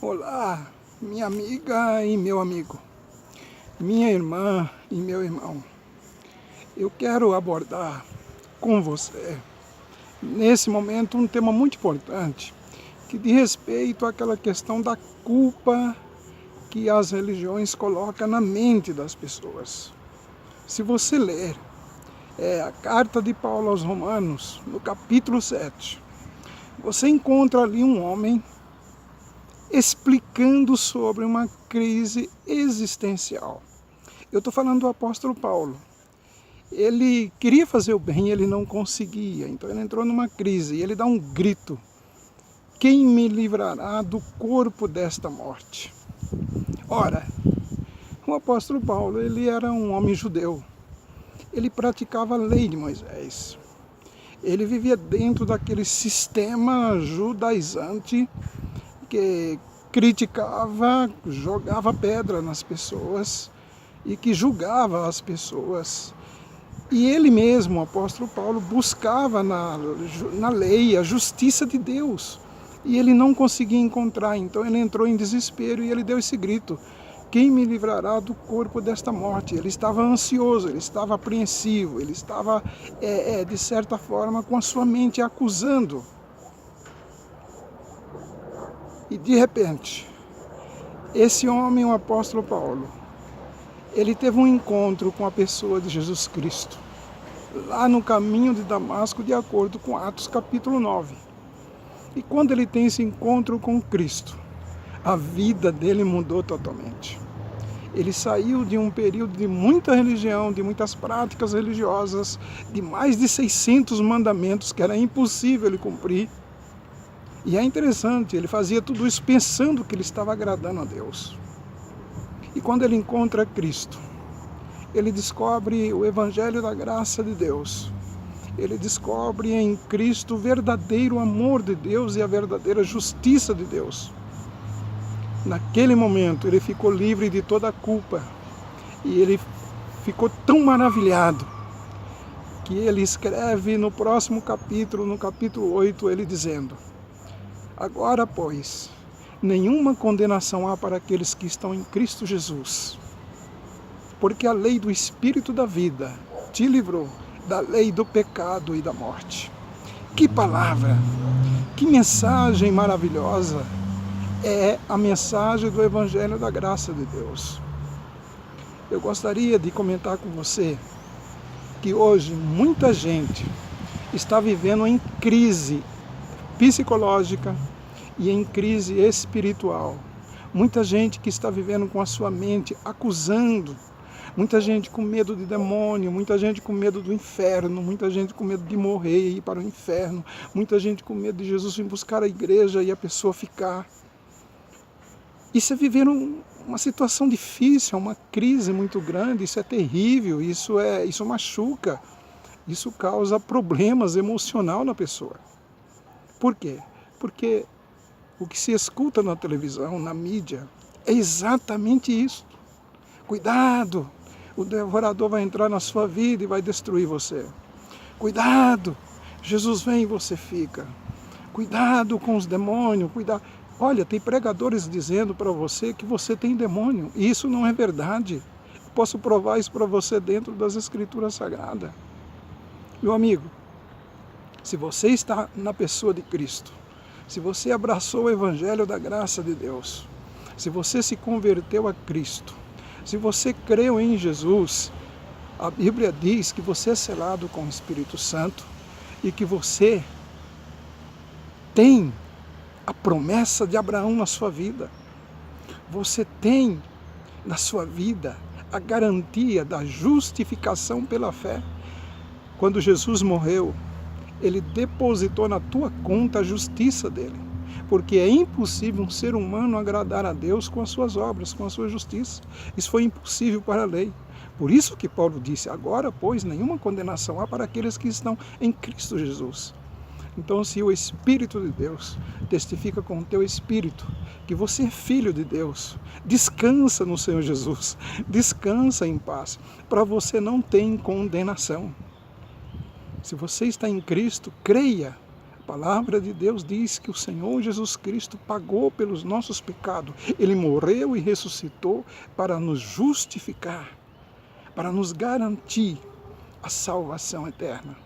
Olá, minha amiga e meu amigo, minha irmã e meu irmão. Eu quero abordar com você, nesse momento, um tema muito importante, que diz respeito àquela questão da culpa que as religiões colocam na mente das pessoas. Se você ler a carta de Paulo aos Romanos, no capítulo 7, você encontra ali um homem explicando sobre uma crise existencial. Eu estou falando do apóstolo Paulo. Ele queria fazer o bem e ele não conseguia, então ele entrou numa crise e ele dá um grito: quem me livrará do corpo desta morte? Ora, o apóstolo Paulo, ele era um homem judeu, ele praticava a lei de Moisés, ele vivia dentro daquele sistema judaizante que criticava, jogava pedra nas pessoas e que julgava as pessoas. E ele mesmo, o apóstolo Paulo, buscava na lei a justiça de Deus. E ele não conseguia encontrar, então ele entrou em desespero e ele deu esse grito: quem me livrará do corpo desta morte? Ele estava ansioso, ele estava apreensivo, ele estava, de certa forma, com a sua mente acusando. E de repente, esse homem, o apóstolo Paulo, ele teve um encontro com a pessoa de Jesus Cristo, lá no caminho de Damasco, de acordo com Atos capítulo 9. E quando ele tem esse encontro com Cristo, a vida dele mudou totalmente. Ele saiu de um período de muita religião, de muitas práticas religiosas, de mais de 600 mandamentos que era impossível ele cumprir. E é interessante, ele fazia tudo isso pensando que ele estava agradando a Deus. E quando ele encontra Cristo, ele descobre o Evangelho da graça de Deus. Ele descobre em Cristo o verdadeiro amor de Deus e a verdadeira justiça de Deus. Naquele momento ele ficou livre de toda a culpa. E ele ficou tão maravilhado que ele escreve no próximo capítulo, no capítulo 8, ele dizendo: agora, pois, nenhuma condenação há para aqueles que estão em Cristo Jesus, porque a lei do Espírito da vida te livrou da lei do pecado e da morte. Que palavra, que mensagem maravilhosa é a mensagem do Evangelho da graça de Deus. Eu gostaria de comentar com você que hoje muita gente está vivendo em crise psicológica e em crise espiritual. Muita gente que está vivendo com a sua mente acusando, muita gente com medo de demônio, muita gente com medo do inferno, muita gente com medo de morrer e ir para o inferno, muita gente com medo de Jesus vir buscar a igreja e a pessoa ficar. Isso é viver uma situação difícil, uma crise muito grande, isso é terrível, isso machuca, isso causa problemas emocionais na pessoa. Por quê? Porque o que se escuta na televisão, na mídia, é exatamente isso. Cuidado, o devorador vai entrar na sua vida e vai destruir você. Cuidado, Jesus vem e você fica. Cuidado com os demônios, cuidado. Olha, tem pregadores dizendo para você que você tem demônio, e isso não é verdade. Eu posso provar isso para você dentro das Escrituras Sagradas. Meu amigo, se você está na pessoa de Cristo, se você abraçou o Evangelho da graça de Deus, se você se converteu a Cristo, se você creu em Jesus, a Bíblia diz que você é selado com o Espírito Santo e que você tem a promessa de Abraão na sua vida. Você tem na sua vida a garantia da justificação pela fé. Quando Jesus morreu, ele depositou na tua conta a justiça dele, porque é impossível um ser humano agradar a Deus com as suas obras, com a sua justiça. Isso foi impossível para a lei. Por isso que Paulo disse: agora, pois, nenhuma condenação há para aqueles que estão em Cristo Jesus. Então, se o Espírito de Deus testifica com o teu espírito que você é filho de Deus, descansa no Senhor Jesus, descansa em paz, para você não ter condenação. Se você está em Cristo, creia A palavra de Deus diz que o Senhor Jesus Cristo pagou pelos nossos pecados. Ele morreu e ressuscitou para nos justificar, para nos garantir a salvação eterna.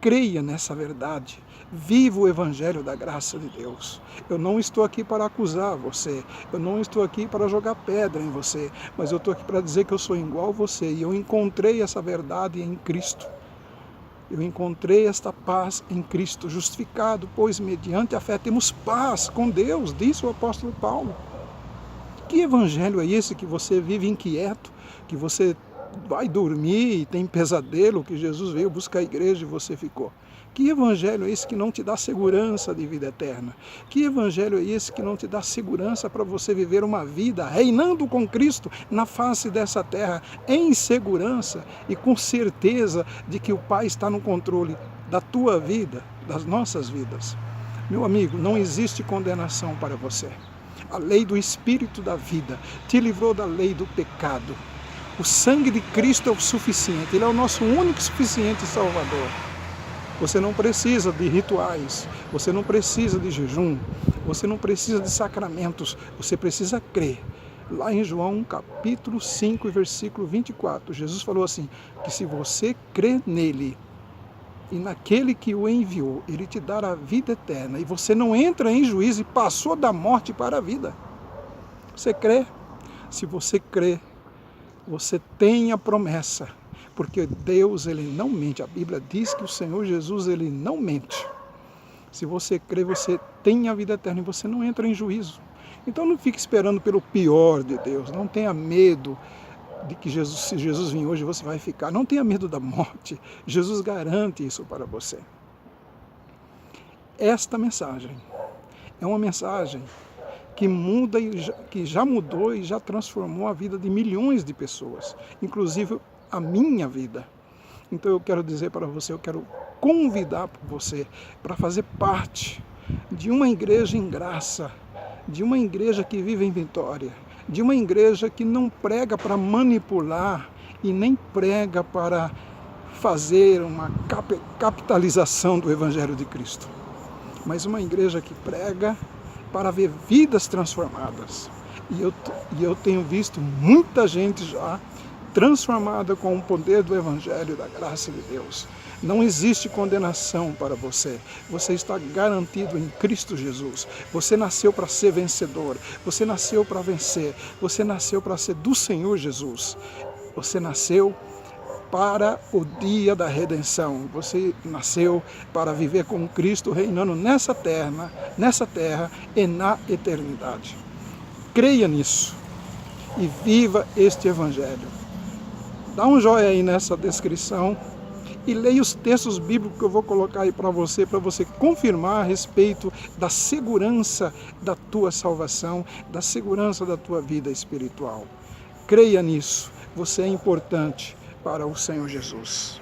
Creia nessa verdade. Viva o Evangelho da graça de Deus. Eu não estou aqui para acusar você. Eu não estou aqui para jogar pedra em você. Mas eu estou aqui para dizer que eu sou igual a você. E eu encontrei essa verdade em Cristo. Eu encontrei esta paz em Cristo, justificado, pois mediante a fé temos paz com Deus, disse o apóstolo Paulo. Que evangelho é esse que você vive inquieto, que você vai dormir e tem pesadelo, que Jesus veio buscar a igreja e você ficou? Que evangelho é esse que não te dá segurança de vida eterna? Que evangelho é esse que não te dá segurança para você viver uma vida reinando com Cristo na face dessa terra, em segurança e com certeza de que o Pai está no controle da tua vida, das nossas vidas? Meu amigo, não existe condenação para você. A lei do Espírito da vida te livrou da lei do pecado. O sangue de Cristo é o suficiente, Ele é o nosso único e suficiente Salvador. Você não precisa de rituais, você não precisa de jejum, você não precisa de sacramentos, você precisa crer. Lá em João capítulo 5, versículo 24, Jesus falou assim, que se você crer nele e naquele que o enviou, ele te dará a vida eterna, e você não entra em juízo e passou da morte para a vida. Você crê? Se você crê, você tem a promessa. Porque Deus, Ele não mente. A Bíblia diz que o Senhor Jesus, Ele não mente. Se você crê, você tem a vida eterna e você não entra em juízo. Então não fique esperando pelo pior de Deus. Não tenha medo de que se Jesus vir hoje, você vai ficar. Não tenha medo da morte. Jesus garante isso para você. Esta mensagem é uma mensagem que muda, que já mudou e já transformou a vida de milhões de pessoas. Inclusive a minha vida. Então eu quero dizer para você, eu quero convidar você para fazer parte de uma igreja em graça, de uma igreja que vive em vitória, de uma igreja que não prega para manipular e nem prega para fazer uma capitalização do Evangelho de Cristo, mas uma igreja que prega para ver vidas transformadas. E eu tenho visto muita gente já transformada com o poder do Evangelho da graça de Deus. Não existe condenação para você. Você está garantido em Cristo Jesus. Você nasceu para ser vencedor. Você nasceu para vencer. Você nasceu para ser do Senhor Jesus. Você nasceu para o dia da redenção. Você nasceu para viver com Cristo reinando nessa terra e na eternidade. Creia nisso e viva este Evangelho. Dá um joinha aí nessa descrição e leia os textos bíblicos que eu vou colocar aí para você confirmar a respeito da segurança da tua salvação, da segurança da tua vida espiritual. Creia nisso, você é importante para o Senhor Jesus.